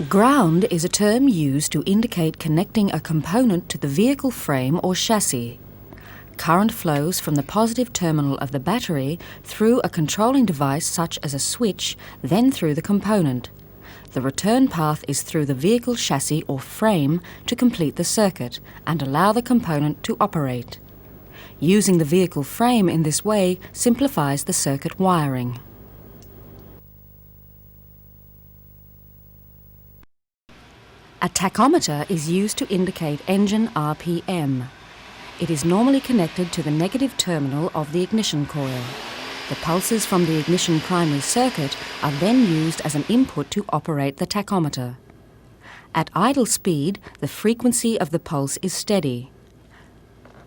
Ground is a term used to indicate connecting a component to the vehicle frame or chassis. Current flows from the positive terminal of the battery through a controlling device such as a switch, then through the component. The return path is through the vehicle chassis or frame to complete the circuit and allow the component to operate. Using the vehicle frame in this way simplifies the circuit wiring. A tachometer is used to indicate engine RPM. It is normally connected to the negative terminal of the ignition coil. The pulses from the ignition primary circuit are then used as an input to operate the tachometer. At idle speed, the frequency of the pulse is steady.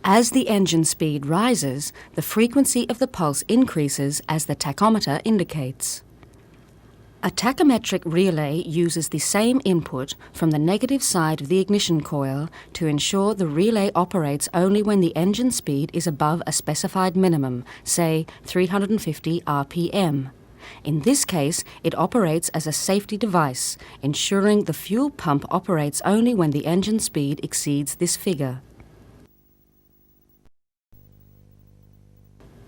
As the engine speed rises, the frequency of the pulse increases as the tachometer indicates. A tachometric relay uses the same input from the negative side of the ignition coil to ensure the relay operates only when the engine speed is above a specified minimum, say 350 RPM. In this case, it operates as a safety device, ensuring the fuel pump operates only when the engine speed exceeds this figure.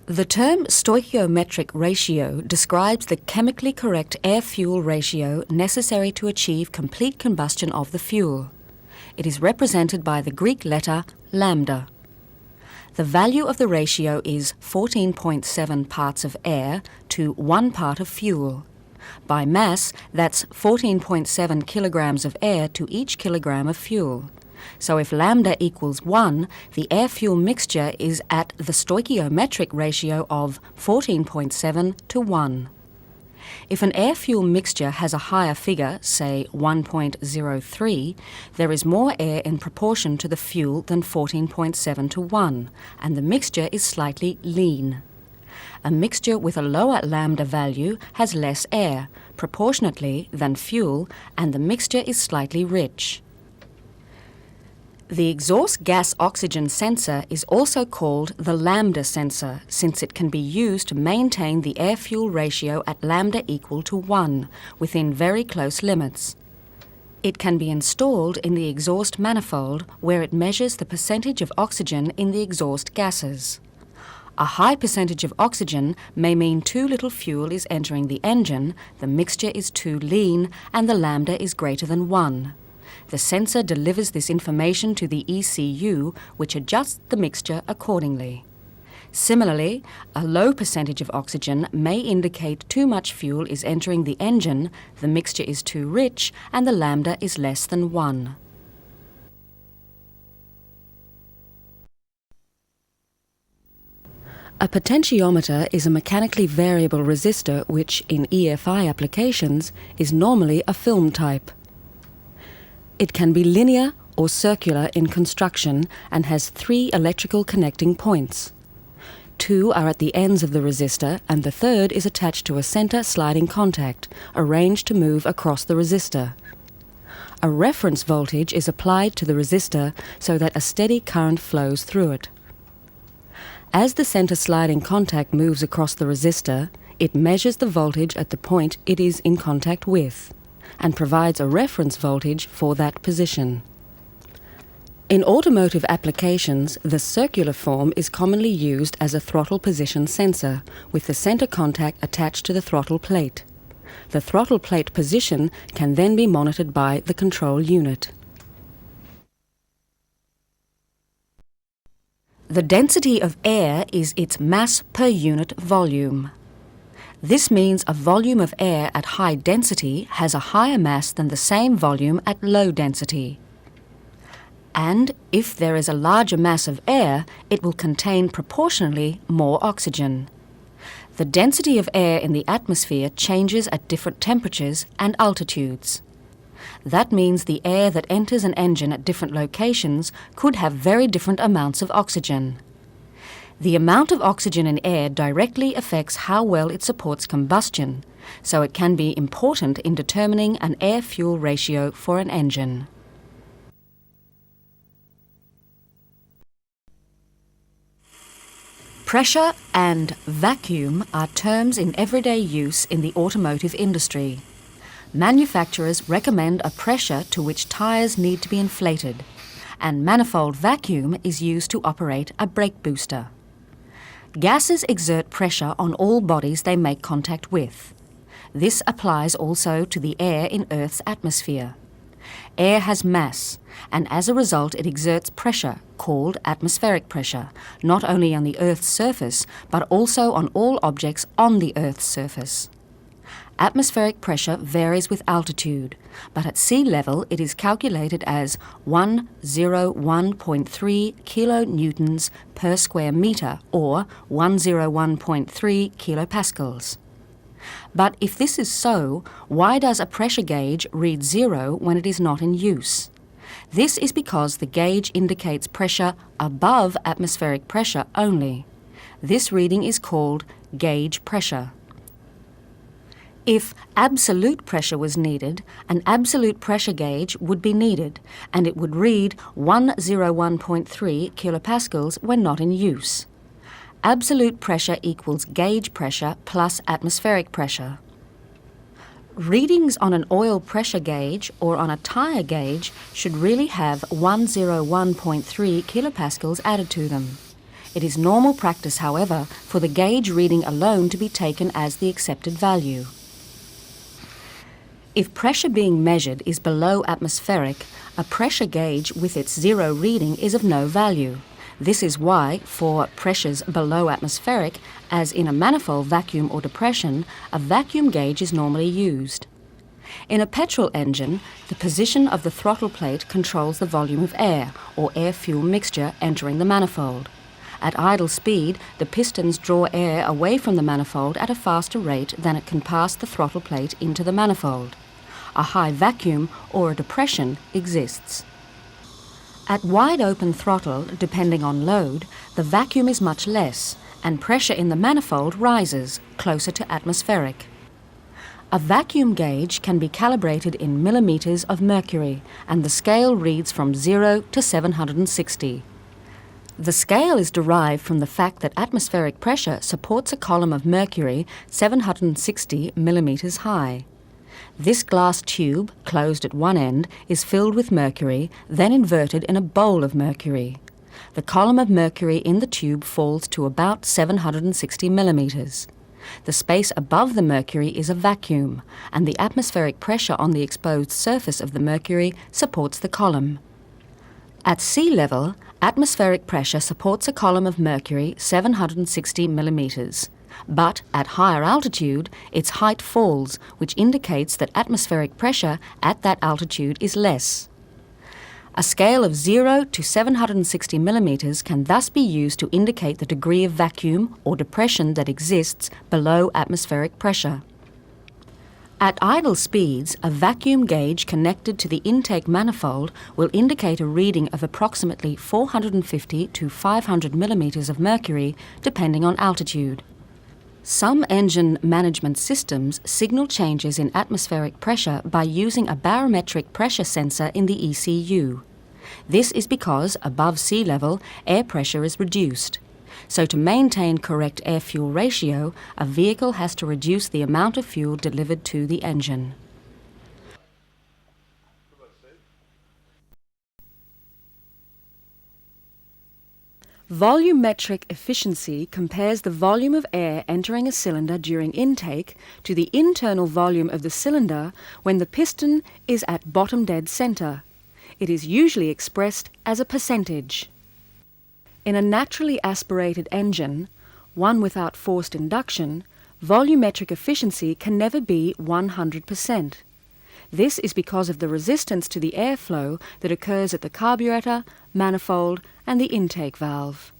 The term stoichiometric ratio describes the chemically correct air-fuel ratio necessary to achieve complete combustion of the fuel. It is represented by the Greek letter lambda. The value of the ratio is 14.7 parts of air to 1 part of fuel. By mass, that's 14.7 kilograms of air to each kilogram of fuel. So if lambda equals 1, the air-fuel mixture is at the stoichiometric ratio of 14.7 to 1. If an air-fuel mixture has a higher figure, say 1.03, there is more air in proportion to the fuel than 14.7 to 1, and the mixture is slightly lean. A mixture with a lower lambda value has less air, proportionately, than fuel, and the mixture is slightly rich. The exhaust gas oxygen sensor is also called the lambda sensor, since it can be used to maintain the air-fuel ratio at lambda equal to 1, within very close limits. It can be installed in the exhaust manifold, where it measures the percentage of oxygen in the exhaust gases. A high percentage of oxygen may mean too little fuel is entering the engine, the mixture is too lean, and the lambda is greater than 1. The sensor delivers this information to the ECU, which adjusts the mixture accordingly. Similarly, a low percentage of oxygen may indicate too much fuel is entering the engine, the mixture is too rich, and the lambda is less than 1. A potentiometer is a mechanically variable resistor which, in EFI applications, is normally a film type. It can be linear or circular in construction and has 3 electrical connecting points. 2 are at the ends of the resistor and the third is attached to a center sliding contact, arranged to move across the resistor. A reference voltage is applied to the resistor so that a steady current flows through it. As the center sliding contact moves across the resistor, it measures the voltage at the point it is in contact with, and provides a reference voltage for that position. In automotive applications, the circular form is commonly used as a throttle position sensor, with the center contact attached to the throttle plate. The throttle plate position can then be monitored by the control unit. The density of air is its mass per unit volume. This means a volume of air at high density has a higher mass than the same volume at low density. And if there is a larger mass of air, it will contain proportionally more oxygen. The density of air in the atmosphere changes at different temperatures and altitudes. That means the air that enters an engine at different locations could have very different amounts of oxygen. The amount of oxygen in air directly affects how well it supports combustion, so it can be important in determining an air-fuel ratio for an engine. Pressure and vacuum are terms in everyday use in the automotive industry. manufacturers recommend a pressure to which tyres need to be inflated, and manifold vacuum is used to operate a brake booster. Gases exert pressure on all bodies they make contact with. This applies also to the air in Earth's atmosphere. Air has mass, and as a result it exerts pressure, called atmospheric pressure, not only on the Earth's surface, but also on all objects on the Earth's surface. Atmospheric pressure varies with altitude, but at sea level it is calculated as 101.3 kilonewtons per square metre, or 101.3 kilopascals. But if this is so, why does a pressure gauge read 0 when it is not in use? This is because the gauge indicates pressure above atmospheric pressure only. This reading is called gauge pressure. If absolute pressure was needed, an absolute pressure gauge would be needed, and it would read 101.3 kilopascals when not in use. Absolute pressure equals gauge pressure plus atmospheric pressure. Readings on an oil pressure gauge or on a tyre gauge should really have 101.3 kilopascals added to them. It is normal practice, however, for the gauge reading alone to be taken as the accepted value. If pressure being measured is below atmospheric, a pressure gauge with its 0 reading is of no value. This is why, for pressures below atmospheric, as in a manifold vacuum or depression, a vacuum gauge is normally used. In a petrol engine, the position of the throttle plate controls the volume of air, or air-fuel mixture, entering the manifold. At idle speed, the pistons draw air away from the manifold at a faster rate than it can pass the throttle plate into the manifold. A high vacuum or a depression exists. At wide open throttle, depending on load, the vacuum is much less, and pressure in the manifold rises, closer to atmospheric. A vacuum gauge can be calibrated in millimeters of mercury, and the scale reads from 0 to 760. The scale is derived from the fact that atmospheric pressure supports a column of mercury 760 millimeters high. This glass tube, closed at one end, is filled with mercury, then inverted in a bowl of mercury. The column of mercury in the tube falls to about 760 millimeters. The space above the mercury is a vacuum, and the atmospheric pressure on the exposed surface of the mercury supports the column. At sea level, atmospheric pressure supports a column of mercury 760 millimeters. But at higher altitude, its height falls, which indicates that atmospheric pressure at that altitude is less. A scale of 0 to 760 millimeters can thus be used to indicate the degree of vacuum or depression that exists below atmospheric pressure. At idle speeds, a vacuum gauge connected to the intake manifold will indicate a reading of approximately 450 to 500 millimeters of mercury, depending on altitude. Some engine management systems signal changes in atmospheric pressure by using a barometric pressure sensor in the ECU. This is because, above sea level, air pressure is reduced. So to maintain correct air-fuel ratio, a vehicle has to reduce the amount of fuel delivered to the engine. Volumetric efficiency compares the volume of air entering a cylinder during intake to the internal volume of the cylinder when the piston is at bottom dead center. It is usually expressed as a percentage. In a naturally aspirated engine, one without forced induction, volumetric efficiency can never be 100%. This is because of the resistance to the airflow that occurs at the carburetor, manifold, and the intake valve.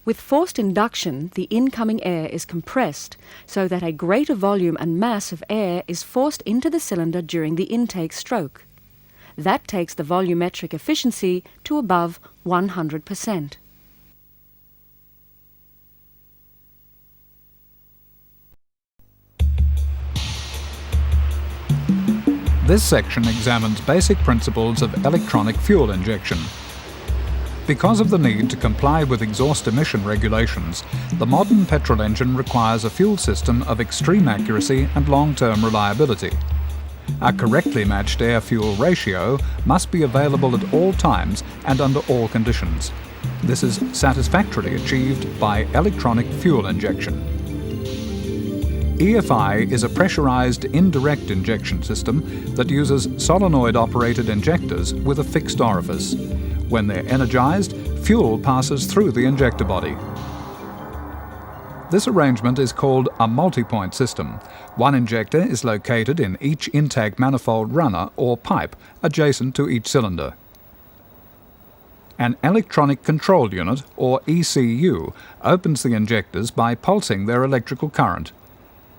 With forced induction, the incoming air is compressed so that a greater volume and mass of air is forced into the cylinder during the intake stroke. That takes the volumetric efficiency to above 100%. This section examines basic principles of electronic fuel injection. Because of the need to comply with exhaust emission regulations, the modern petrol engine requires a fuel system of extreme accuracy and long-term reliability. A correctly matched air-fuel ratio must be available at all times and under all conditions. This is satisfactorily achieved by electronic fuel injection. EFI is a pressurized indirect injection system that uses solenoid-operated injectors with a fixed orifice. When they're energized, fuel passes through the injector body. This arrangement is called a multi-point system. One injector is located in each intake manifold runner or pipe adjacent to each cylinder. An electronic control unit, or ECU, opens the injectors by pulsing their electrical current.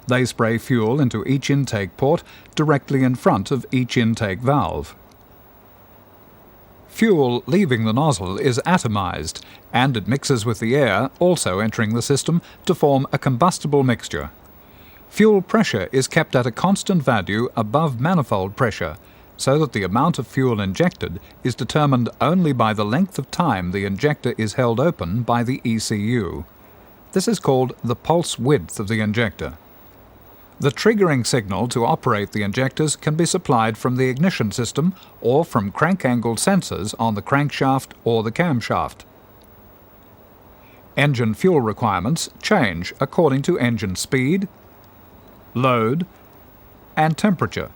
They spray fuel into each intake port directly in front of each intake valve. Fuel leaving the nozzle is atomized, and it mixes with the air also entering the system to form a combustible mixture. Fuel pressure is kept at a constant value above manifold pressure, so that the amount of fuel injected is determined only by the length of time the injector is held open by the ECU. This is called the pulse width of the injector. The triggering signal to operate the injectors can be supplied from the ignition system or from crank angle sensors on the crankshaft or the camshaft. Engine fuel requirements change according to engine speed, load, and temperature,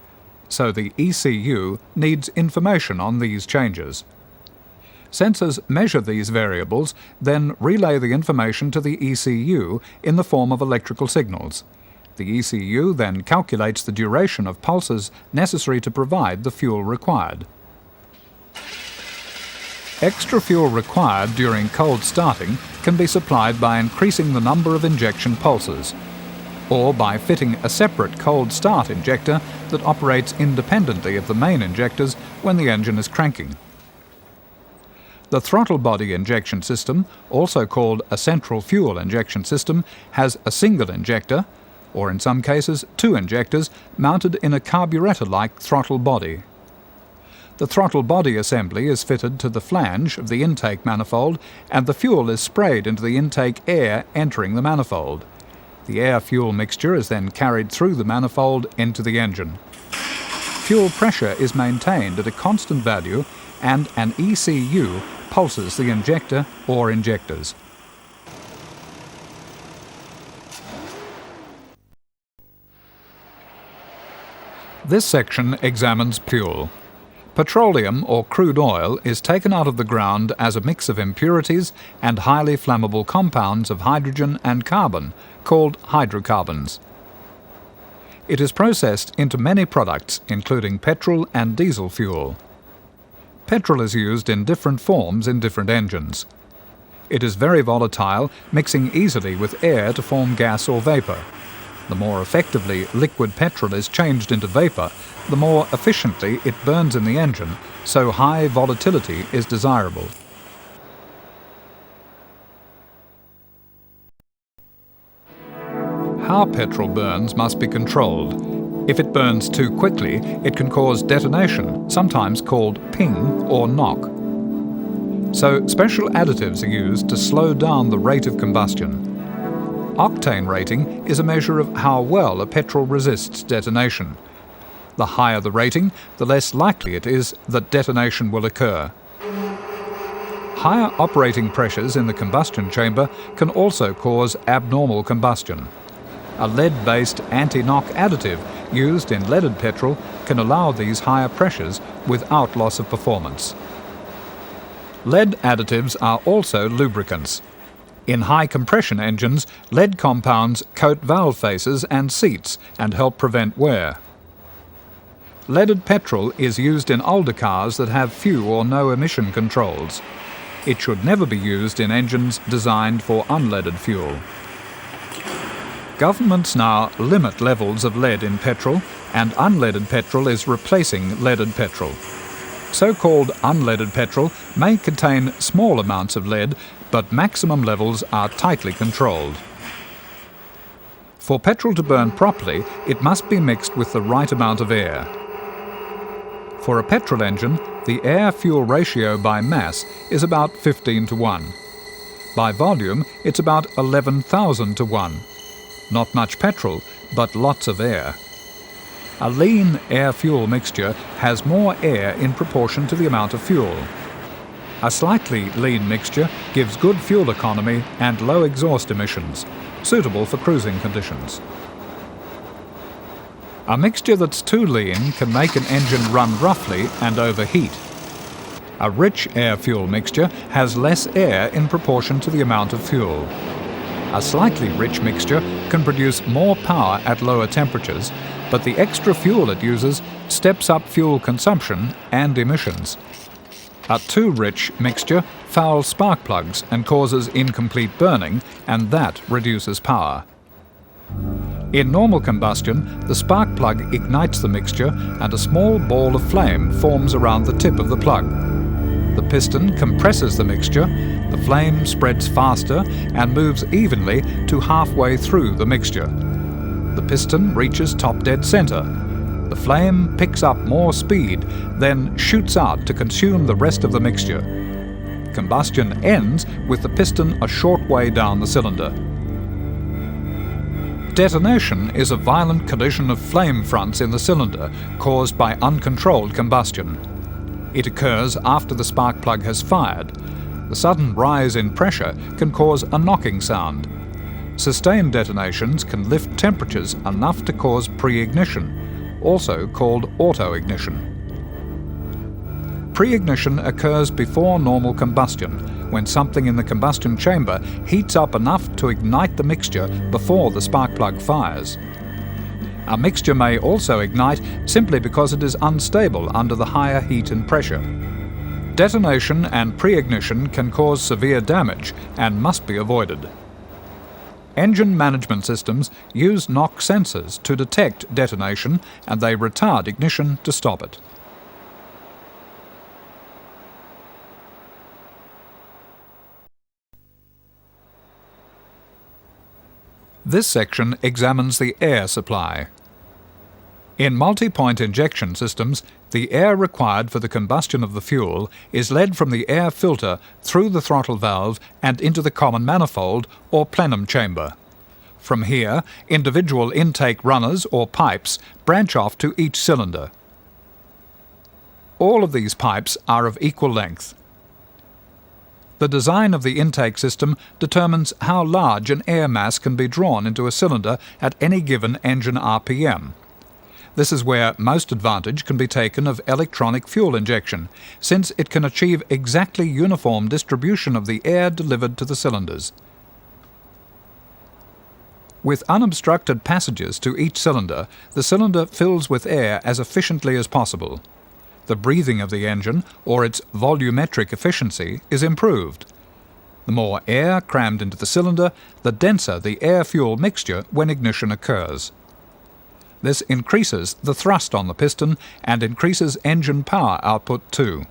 so the ECU needs information on these changes. Sensors measure these variables, then relay the information to the ECU in the form of electrical signals. The ECU then calculates the duration of pulses necessary to provide the fuel required. Extra fuel required during cold starting can be supplied by increasing the number of injection pulses, or by fitting a separate cold start injector that operates independently of the main injectors when the engine is cranking. The throttle body injection system, also called a central fuel injection system, has a single injector, or in some cases 2 injectors, mounted in a carburetor-like throttle body. The throttle body assembly is fitted to the flange of the intake manifold, and the fuel is sprayed into the intake air entering the manifold. The air-fuel mixture is then carried through the manifold into the engine. Fuel pressure is maintained at a constant value, and an ECU pulses the injector or injectors. This section examines fuel. Petroleum or crude oil is taken out of the ground as a mix of impurities and highly flammable compounds of hydrogen and carbon, called hydrocarbons. It is processed into many products, including petrol and diesel fuel. Petrol is used in different forms in different engines. It is very volatile, mixing easily with air to form gas or vapour. The more effectively liquid petrol is changed into vapour, the more efficiently it burns in the engine, so high volatility is desirable. How petrol burns must be controlled. If it burns too quickly, it can cause detonation, sometimes called ping or knock. So special additives are used to slow down the rate of combustion. Octane rating is a measure of how well a petrol resists detonation. The higher the rating, the less likely it is that detonation will occur. Higher operating pressures in the combustion chamber can also cause abnormal combustion. A lead-based anti-knock additive used in leaded petrol can allow these higher pressures without loss of performance. Lead additives are also lubricants. In high-compression engines, lead compounds coat valve faces and seats and help prevent wear. Leaded petrol is used in older cars that have few or no emission controls. It should never be used in engines designed for unleaded fuel. Governments now limit levels of lead in petrol, and unleaded petrol is replacing leaded petrol. So-called unleaded petrol may contain small amounts of lead, but maximum levels are tightly controlled. For petrol to burn properly, it must be mixed with the right amount of air. For a petrol engine, the air-fuel ratio by mass is about 15 to 1. By volume, it's about 11,000 to 1. Not much petrol, but lots of air. A lean air-fuel mixture has more air in proportion to the amount of fuel. A slightly lean mixture gives good fuel economy and low exhaust emissions, suitable for cruising conditions. A mixture that's too lean can make an engine run roughly and overheat. A rich air-fuel mixture has less air in proportion to the amount of fuel. A slightly rich mixture can produce more power at lower temperatures, but the extra fuel it uses steps up fuel consumption and emissions. A too rich mixture fouls spark plugs and causes incomplete burning, and that reduces power. In normal combustion, the spark plug ignites the mixture and a small ball of flame forms around the tip of the plug. The piston compresses the mixture, the flame spreads faster and moves evenly to halfway through the mixture. The piston reaches top dead center. The flame picks up more speed, then shoots out to consume the rest of the mixture. Combustion ends with the piston a short way down the cylinder. Detonation is a violent collision of flame fronts in the cylinder caused by uncontrolled combustion. It occurs after the spark plug has fired. The sudden rise in pressure can cause a knocking sound. Sustained detonations can lift temperatures enough to cause pre-ignition, also called auto-ignition. Pre-ignition occurs before normal combustion, when something in the combustion chamber heats up enough to ignite the mixture before the spark plug fires. A mixture may also ignite simply because it is unstable under the higher heat and pressure. Detonation and pre-ignition can cause severe damage and must be avoided. Engine management systems use knock sensors to detect detonation, and they retard ignition to stop it. This section examines the air supply. In multi-point injection systems, the air required for the combustion of the fuel is led from the air filter through the throttle valve and into the common manifold or plenum chamber. From here, individual intake runners or pipes branch off to each cylinder. All of these pipes are of equal length. The design of the intake system determines how large an air mass can be drawn into a cylinder at any given engine RPM. This is where most advantage can be taken of electronic fuel injection, since it can achieve exactly uniform distribution of the air delivered to the cylinders. With unobstructed passages to each cylinder, the cylinder fills with air as efficiently as possible. The breathing of the engine, or its volumetric efficiency, is improved. The more air crammed into the cylinder, the denser the air-fuel mixture when ignition occurs. This increases the thrust on the piston and increases engine power output too.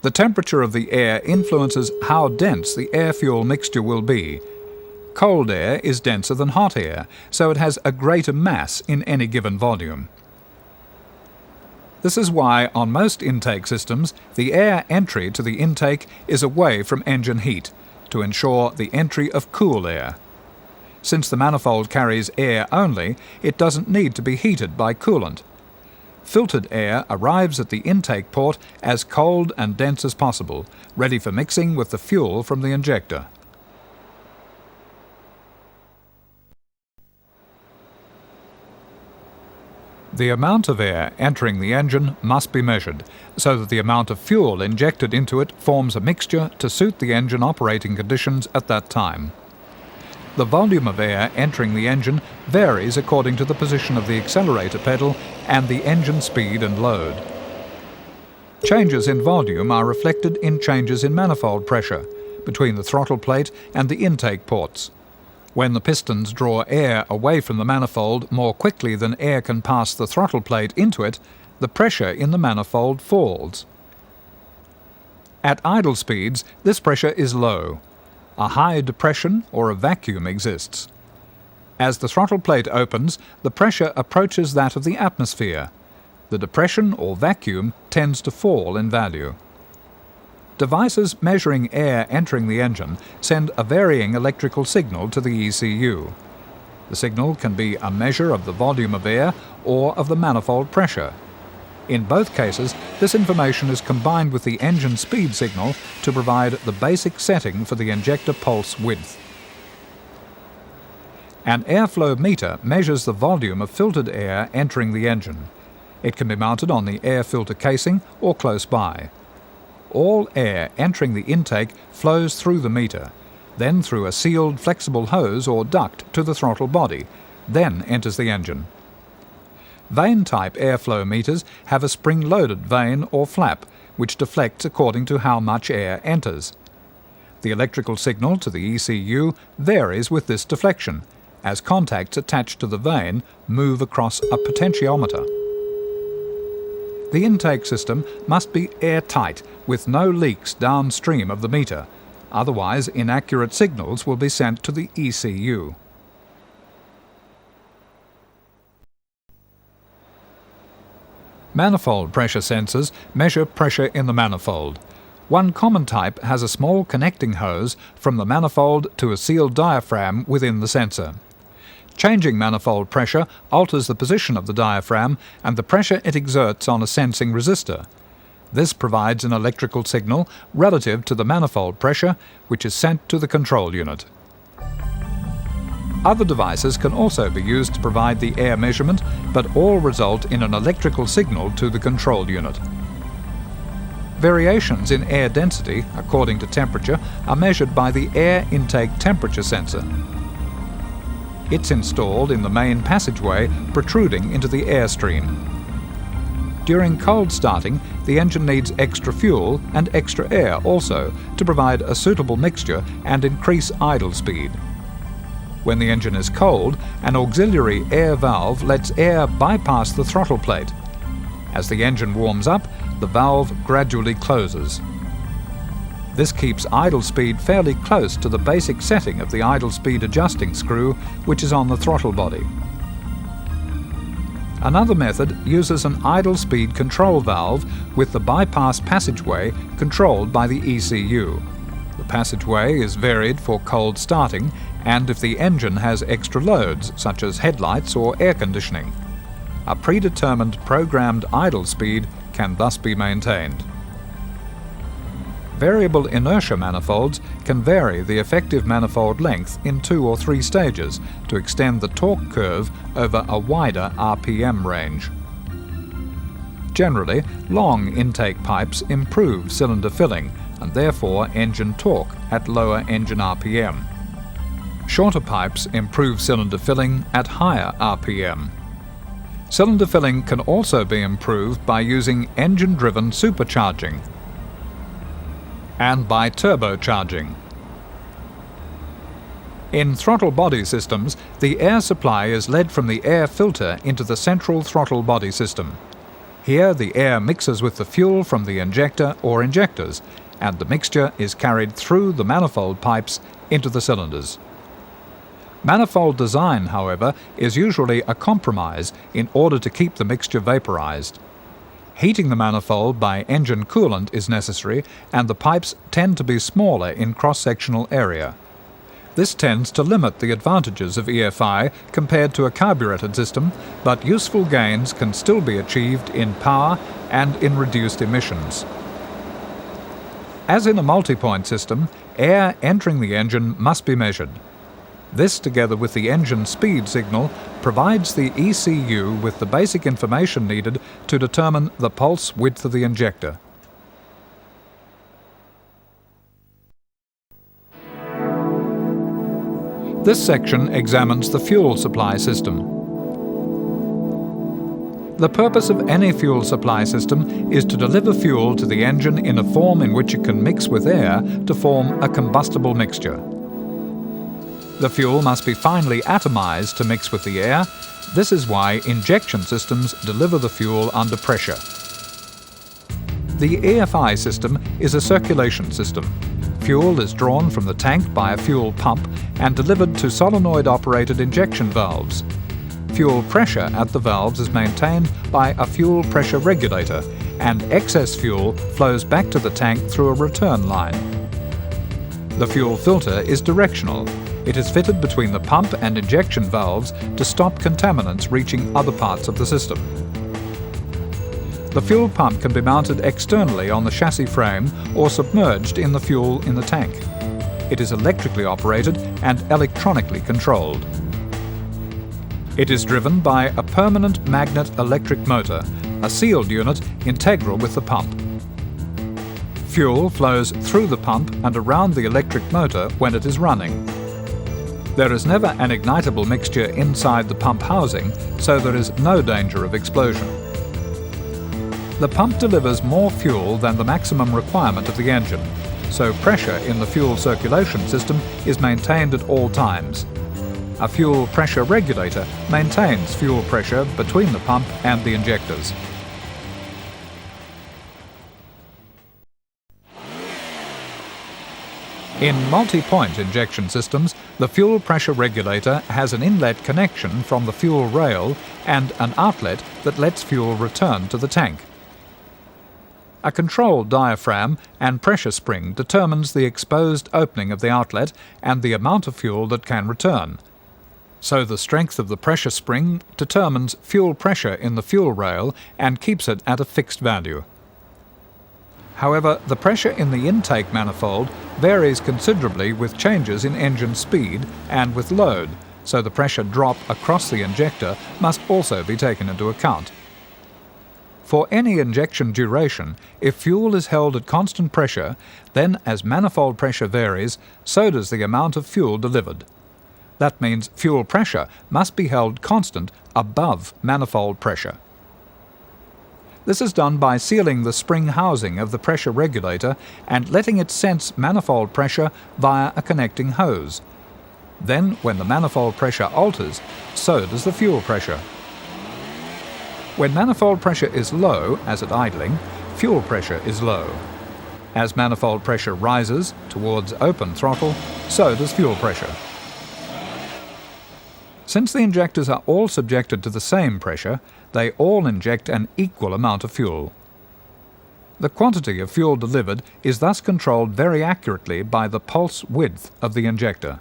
The temperature of the air influences how dense the air-fuel mixture will be. Cold air is denser than hot air, so it has a greater mass in any given volume. This is why on most intake systems the air entry to the intake is away from engine heat, to ensure the entry of cool air. Since the manifold carries air only, it doesn't need to be heated by coolant. Filtered air arrives at the intake port as cold and dense as possible, ready for mixing with the fuel from the injector. The amount of air entering the engine must be measured, so that the amount of fuel injected into it forms a mixture to suit the engine operating conditions at that time. The volume of air entering the engine varies according to the position of the accelerator pedal and the engine speed and load. Changes in volume are reflected in changes in manifold pressure between the throttle plate and the intake ports. When the pistons draw air away from the manifold more quickly than air can pass the throttle plate into it, the pressure in the manifold falls. At idle speeds, this pressure is low. A high depression or a vacuum exists. As the throttle plate opens, the pressure approaches that of the atmosphere. The depression or vacuum tends to fall in value. Devices measuring air entering the engine send a varying electrical signal to the ECU. The signal can be a measure of the volume of air or of the manifold pressure. In both cases, this information is combined with the engine speed signal to provide the basic setting for the injector pulse width. An airflow meter measures the volume of filtered air entering the engine. It can be mounted on the air filter casing or close by. All air entering the intake flows through the meter, then through a sealed flexible hose or duct to the throttle body, then enters the engine. Vane-type airflow meters have a spring-loaded vane or flap, which deflects according to how much air enters. The electrical signal to the ECU varies with this deflection, as contacts attached to the vane move across a potentiometer. The intake system must be airtight, with no leaks downstream of the meter, otherwise inaccurate signals will be sent to the ECU. Manifold pressure sensors measure pressure in the manifold. One common type has a small connecting hose from the manifold to a sealed diaphragm within the sensor. Changing manifold pressure alters the position of the diaphragm and the pressure it exerts on a sensing resistor. This provides an electrical signal relative to the manifold pressure, which is sent to the control unit. Other devices can also be used to provide the air measurement, but all result in an electrical signal to the control unit. Variations in air density, according to temperature, are measured by the air intake temperature sensor. It's installed in the main passageway, protruding into the airstream. During cold starting, the engine needs extra fuel and extra air also to provide a suitable mixture and increase idle speed. When the engine is cold, an auxiliary air valve lets air bypass the throttle plate. As the engine warms up, the valve gradually closes. This keeps idle speed fairly close to the basic setting of the idle speed adjusting screw, which is on the throttle body. Another method uses an idle speed control valve with the bypass passageway controlled by the ECU. The passageway is varied for cold starting and if the engine has extra loads, such as headlights or air conditioning. A predetermined programmed idle speed can thus be maintained. Variable inertia manifolds can vary the effective manifold length in 2 or 3 stages to extend the torque curve over a wider RPM range. Generally, long intake pipes improve cylinder filling and therefore engine torque at lower engine RPM. Shorter pipes improve cylinder filling at higher RPM. Cylinder filling can also be improved by using engine-driven supercharging and by turbocharging. In throttle body systems, the air supply is led from the air filter into the central throttle body system. Here the air mixes with the fuel from the injector or injectors, and the mixture is carried through the manifold pipes into the cylinders. Manifold design, however, is usually a compromise in order to keep the mixture vaporized. Heating the manifold by engine coolant is necessary, and the pipes tend to be smaller in cross-sectional area. This tends to limit the advantages of EFI compared to a carbureted system, but useful gains can still be achieved in power and in reduced emissions. As in a multi-point system, air entering the engine must be measured. This, together with the engine speed signal, provides the ECU with the basic information needed to determine the pulse width of the injector. This section examines the fuel supply system. The purpose of any fuel supply system is to deliver fuel to the engine in a form in which it can mix with air to form a combustible mixture. The fuel must be finely atomized to mix with the air. This is why injection systems deliver the fuel under pressure. The EFI system is a circulation system. Fuel is drawn from the tank by a fuel pump and delivered to solenoid-operated injection valves. fuel pressure at the valves is maintained by a fuel pressure regulator, and excess fuel flows back to the tank through a return line. The fuel filter is directional. It is fitted between the pump and injection valves to stop contaminants reaching other parts of the system. The fuel pump can be mounted externally on the chassis frame or submerged in the fuel in the tank. It is electrically operated and electronically controlled. It is driven by a permanent magnet electric motor, a sealed unit integral with the pump. Fuel flows through the pump and around the electric motor when it is running. There is never an ignitable mixture inside the pump housing, so there is no danger of explosion. The pump delivers more fuel than the maximum requirement of the engine, so pressure in the fuel circulation system is maintained at all times. A fuel pressure regulator maintains fuel pressure between the pump and the injectors. In multi-point injection systems, the fuel pressure regulator has an inlet connection from the fuel rail and an outlet that lets fuel return to the tank. A control diaphragm and pressure spring determines the exposed opening of the outlet and the amount of fuel that can return. So the strength of the pressure spring determines fuel pressure in the fuel rail and keeps it at a fixed value. However, the pressure in the intake manifold varies considerably with changes in engine speed and with load, so the pressure drop across the injector must also be taken into account. For any injection duration, if fuel is held at constant pressure, then as manifold pressure varies, so does the amount of fuel delivered. That means fuel pressure must be held constant above manifold pressure. This is done by sealing the spring housing of the pressure regulator and letting it sense manifold pressure via a connecting hose. Then, when the manifold pressure alters, so does the fuel pressure. When manifold pressure is low, as at idling, fuel pressure is low. As manifold pressure rises towards open throttle, so does fuel pressure. Since the injectors are all subjected to the same pressure, they all inject an equal amount of fuel. The quantity of fuel delivered is thus controlled very accurately by the pulse width of the injector.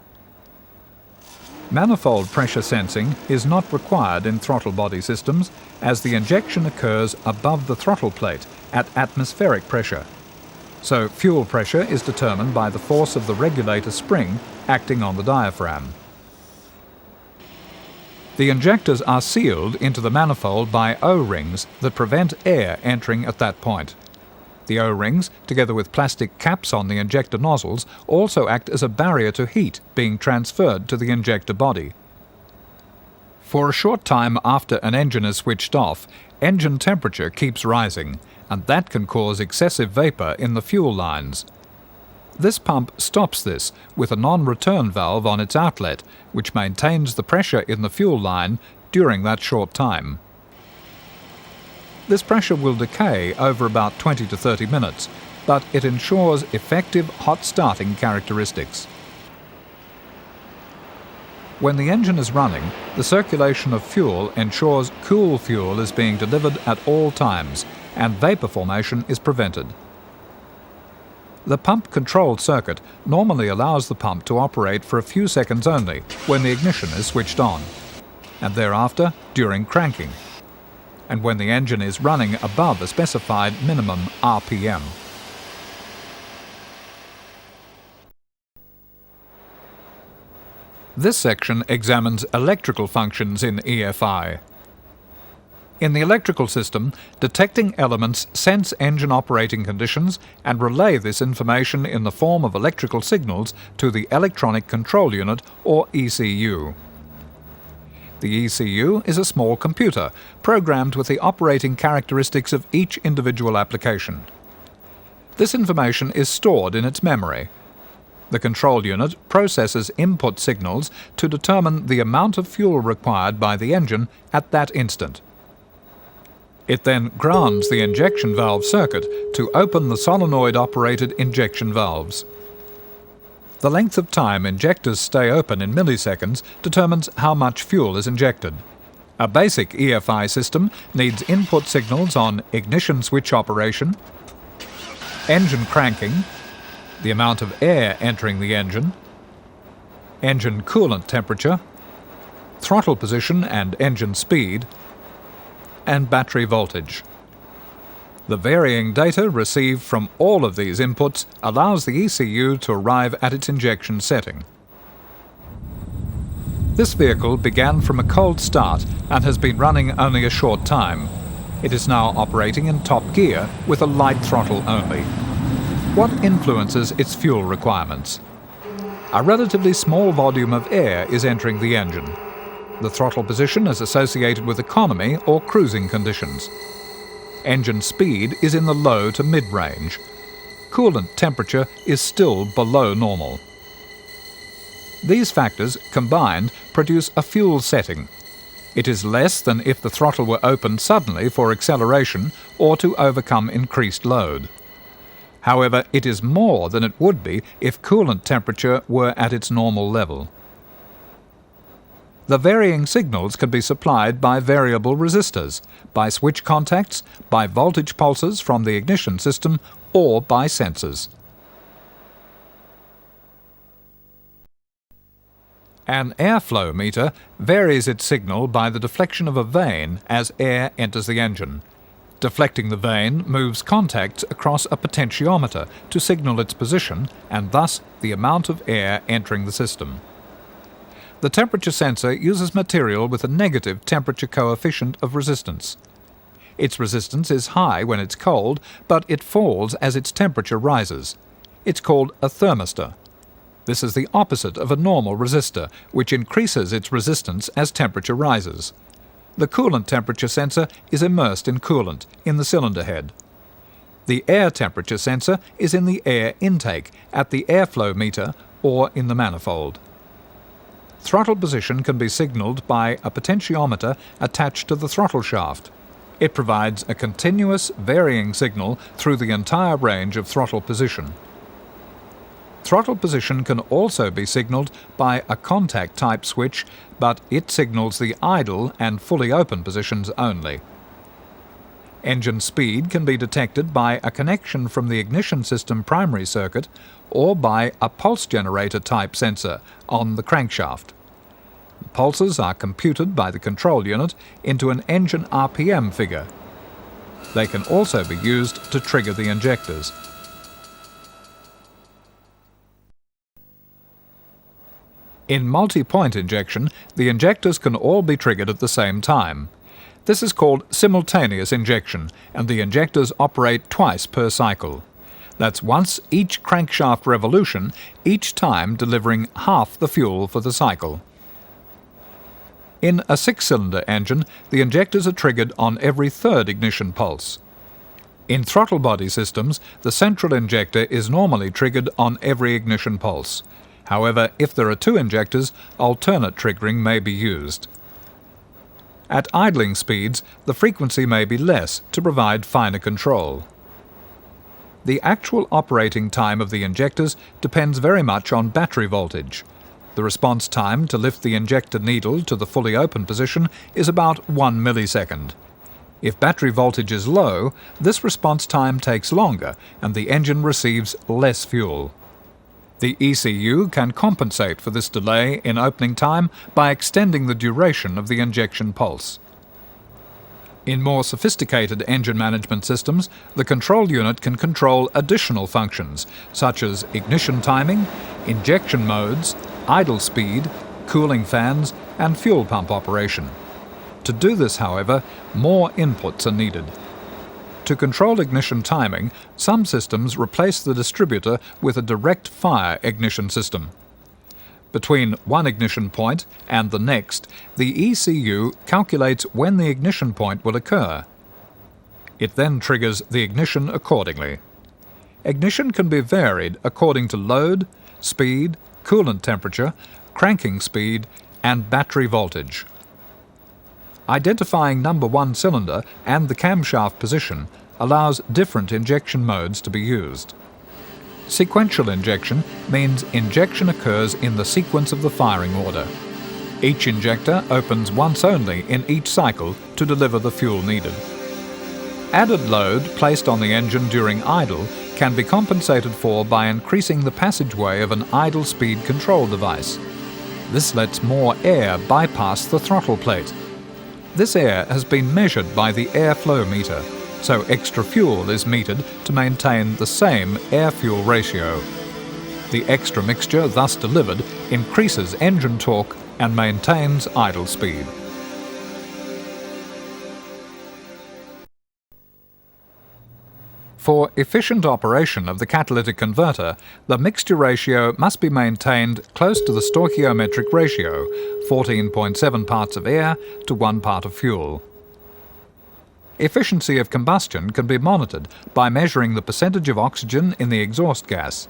Manifold pressure sensing is not required in throttle body systems, as the injection occurs above the throttle plate at atmospheric pressure. So fuel pressure is determined by the force of the regulator spring acting on the diaphragm. The injectors are sealed into the manifold by O-rings that prevent air entering at that point. The O-rings, together with plastic caps on the injector nozzles, also act as a barrier to heat being transferred to the injector body. For a short time after an engine is switched off, engine temperature keeps rising, and that can cause excessive vapor in the fuel lines. This pump stops this with a non-return valve on its outlet, which maintains the pressure in the fuel line during that short time. This pressure will decay over about 20 to 30 minutes, but it ensures effective hot starting characteristics. When the engine is running, the circulation of fuel ensures cool fuel is being delivered at all times, and vapor formation is prevented. The pump control circuit normally allows the pump to operate for a few seconds only when the ignition is switched on, and thereafter during cranking, and when the engine is running above a specified minimum RPM. This section examines electrical functions in EFI. In the electrical system, detecting elements sense engine operating conditions and relay this information in the form of electrical signals to the Electronic Control Unit, or ECU. The ECU is a small computer, programmed with the operating characteristics of each individual application. This information is stored in its memory. The control unit processes input signals to determine the amount of fuel required by the engine at that instant. It then grounds the injection valve circuit to open the solenoid-operated injection valves. The length of time injectors stay open in milliseconds determines how much fuel is injected. A basic EFI system needs input signals on ignition switch operation, engine cranking, the amount of air entering the engine coolant temperature, throttle position and engine speed, and battery voltage. The varying data received from all of these inputs allows the ECU to arrive at its injection setting. This vehicle began from a cold start and has been running only a short time. It is now operating in top gear with a light throttle only. What influences its fuel requirements? A relatively small volume of air is entering the engine. The throttle position is associated with economy or cruising conditions. Engine speed is in the low to mid-range. Coolant temperature is still below normal. These factors combined produce a fuel setting. It is less than if the throttle were opened suddenly for acceleration or to overcome increased load. However, it is more than it would be if coolant temperature were at its normal level. The varying signals can be supplied by variable resistors, by switch contacts, by voltage pulses from the ignition system, or by sensors. An airflow meter varies its signal by the deflection of a vane as air enters the engine. Deflecting the vane moves contacts across a potentiometer to signal its position and thus the amount of air entering the system. The temperature sensor uses material with a negative temperature coefficient of resistance. Its resistance is high when it's cold, but it falls as its temperature rises. It's called a thermistor. This is the opposite of a normal resistor, which increases its resistance as temperature rises. The coolant temperature sensor is immersed in coolant in the cylinder head. The air temperature sensor is in the air intake at the airflow meter or in the manifold. Throttle position can be signaled by a potentiometer attached to the throttle shaft. It provides a continuous varying signal through the entire range of throttle position. Throttle position can also be signaled by a contact-type switch, but it signals the idle and fully open positions only. Engine speed can be detected by a connection from the ignition system primary circuit or by a pulse generator type sensor on the crankshaft. The pulses are computed by the control unit into an engine RPM figure. They can also be used to trigger the injectors. In multi-point injection, the injectors can all be triggered at the same time. This is called simultaneous injection, and the injectors operate twice per cycle. That's once each crankshaft revolution, each time delivering half the fuel for the cycle. In a 6-cylinder engine, the injectors are triggered on every third ignition pulse. In throttle body systems, the central injector is normally triggered on every ignition pulse. However, if there are 2 injectors, alternate triggering may be used. At idling speeds, the frequency may be less to provide finer control. The actual operating time of the injectors depends very much on battery voltage. The response time to lift the injector needle to the fully open position is about 1 millisecond. If battery voltage is low, this response time takes longer and the engine receives less fuel. The ECU can compensate for this delay in opening time by extending the duration of the injection pulse. In more sophisticated engine management systems, the control unit can control additional functions, such as ignition timing, injection modes, idle speed, cooling fans, and fuel pump operation. To do this, however, more inputs are needed. To control ignition timing, some systems replace the distributor with a direct fire ignition system. Between one ignition point and the next, the ECU calculates when the ignition point will occur. It then triggers the ignition accordingly. Ignition can be varied according to load, speed, coolant temperature, cranking speed, and battery voltage. Identifying number 1 cylinder and the camshaft position allows different injection modes to be used. Sequential injection means injection occurs in the sequence of the firing order. Each injector opens once only in each cycle to deliver the fuel needed. Added load placed on the engine during idle can be compensated for by increasing the passageway of an idle speed control device. This lets more air bypass the throttle plate. This air has been measured by the airflow meter, so extra fuel is metered to maintain the same air-fuel ratio. The extra mixture thus delivered increases engine torque and maintains idle speed. For efficient operation of the catalytic converter, the mixture ratio must be maintained close to the stoichiometric ratio, 14.7 parts of air to 1 part of fuel. Efficiency of combustion can be monitored by measuring the percentage of oxygen in the exhaust gas.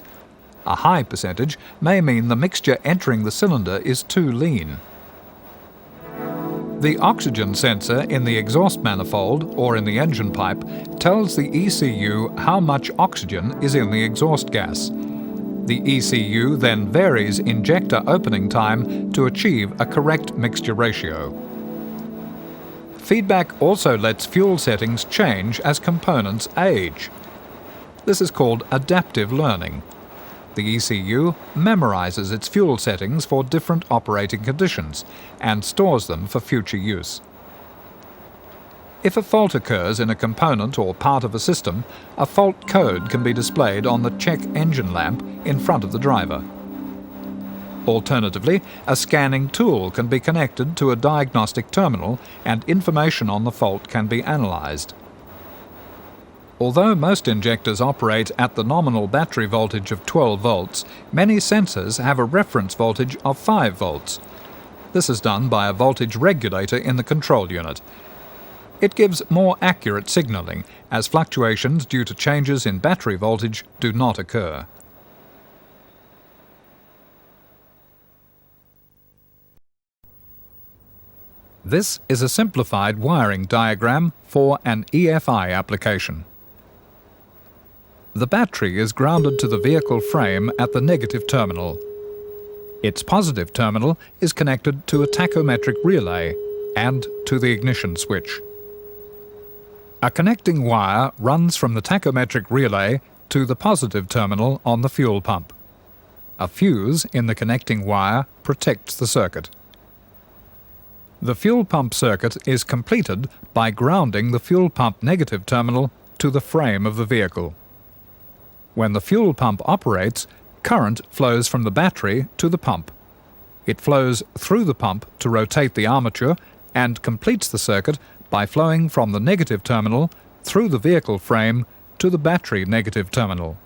A high percentage may mean the mixture entering the cylinder is too lean. The oxygen sensor in the exhaust manifold or in the engine pipe tells the ECU how much oxygen is in the exhaust gas. The ECU then varies injector opening time to achieve a correct mixture ratio. Feedback also lets fuel settings change as components age. This is called adaptive learning. The ECU memorizes its fuel settings for different operating conditions and stores them for future use. If a fault occurs in a component or part of a system, a fault code can be displayed on the check engine lamp in front of the driver. Alternatively, a scanning tool can be connected to a diagnostic terminal and information on the fault can be analyzed. Although most injectors operate at the nominal battery voltage of 12 volts, many sensors have a reference voltage of 5 volts. This is done by a voltage regulator in the control unit. It gives more accurate signaling, as fluctuations due to changes in battery voltage do not occur. This is a simplified wiring diagram for an EFI application. The battery is grounded to the vehicle frame at the negative terminal. Its positive terminal is connected to a tachometric relay and to the ignition switch. A connecting wire runs from the tachometric relay to the positive terminal on the fuel pump. A fuse in the connecting wire protects the circuit. The fuel pump circuit is completed by grounding the fuel pump negative terminal to the frame of the vehicle. When the fuel pump operates, current flows from the battery to the pump. It flows through the pump to rotate the armature and completes the circuit by flowing from the negative terminal through the vehicle frame to the battery negative terminal.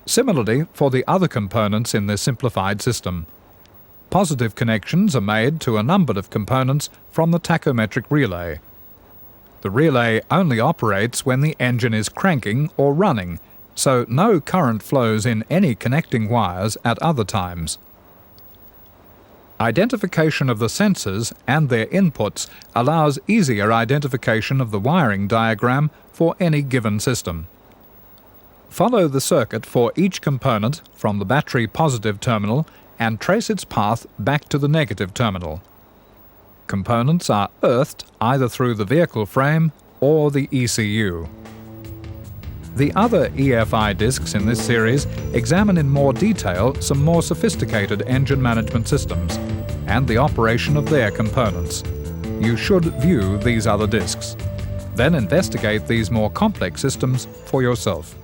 Similarly for the other components in this simplified system. Positive connections are made to a number of components from the tachometric relay. The relay only operates when the engine is cranking or running, so no current flows in any connecting wires at other times. Identification of the sensors and their inputs allows easier identification of the wiring diagram for any given system. Follow the circuit for each component from the battery positive terminal and trace its path back to the negative terminal. Components are earthed either through the vehicle frame or the ECU. The other EFI discs in this series examine in more detail some more sophisticated engine management systems and the operation of their components. You should view these other discs. Then investigate these more complex systems for yourself.